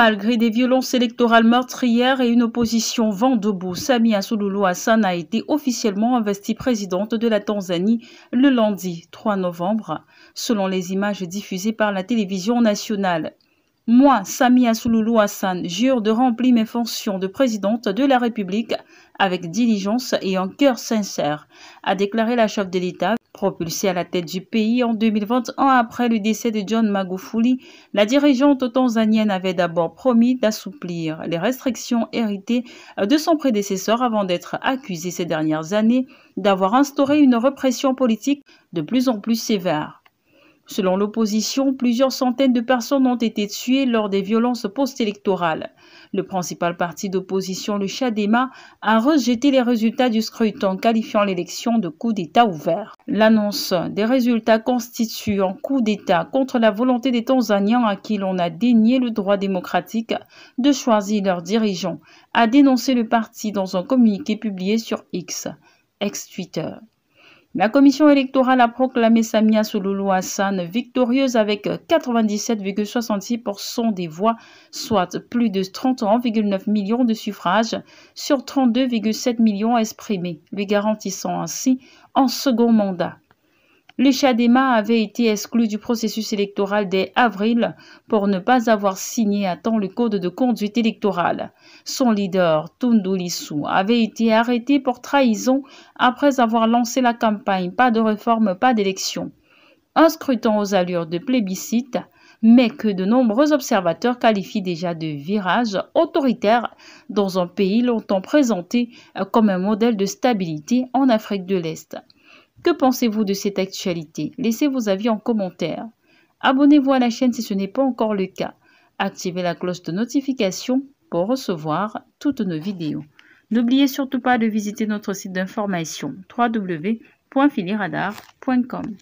Malgré des violences électorales meurtrières et une opposition vent debout, Samia Suluhu Hassan a été officiellement investie présidente de la Tanzanie le lundi 3 novembre, selon les images diffusées par la télévision nationale. Moi, Samia Suluhu Hassan, jure de remplir mes fonctions de présidente de la République avec diligence et un cœur sincère, a déclaré la chef de l'État. Propulsée à la tête du pays en 2021 après le décès de John Magufuli, la dirigeante tanzanienne avait d'abord promis d'assouplir les restrictions héritées de son prédécesseur avant d'être accusée ces dernières années d'avoir instauré une répression politique de plus en plus sévère. Selon l'opposition, plusieurs centaines de personnes ont été tuées lors des violences post-électorales. Le principal parti d'opposition, le Chadema, a rejeté les résultats du scrutin, qualifiant l'élection de coup d'État ouvert. L'annonce des résultats constitue un coup d'État contre la volonté des Tanzaniens à qui l'on a dénié le droit démocratique de choisir leurs dirigeants, a dénoncé le parti dans un communiqué publié sur X, ex-Twitter. La commission électorale a proclamé Samia Suluhu Hassan victorieuse avec 97,66% des voix, soit plus de 31,9 millions de suffrages sur 32,7 millions exprimés, lui garantissant ainsi un second mandat. Le Chadema avait été exclu du processus électoral dès avril pour ne pas avoir signé à temps le code de conduite électorale. Son leader, Tundu Lissu, avait été arrêté pour trahison après avoir lancé la campagne « Pas de réforme, pas d'élection ». Un scrutin aux allures de plébiscite, mais que de nombreux observateurs qualifient déjà de virage autoritaire dans un pays longtemps présenté comme un modèle de stabilité en Afrique de l'Est. Que pensez-vous de cette actualité? Laissez vos avis en commentaire. Abonnez-vous à la chaîne si ce n'est pas encore le cas. Activez la cloche de notification pour recevoir toutes nos vidéos. N'oubliez surtout pas de visiter notre site d'information www.filiradar.com.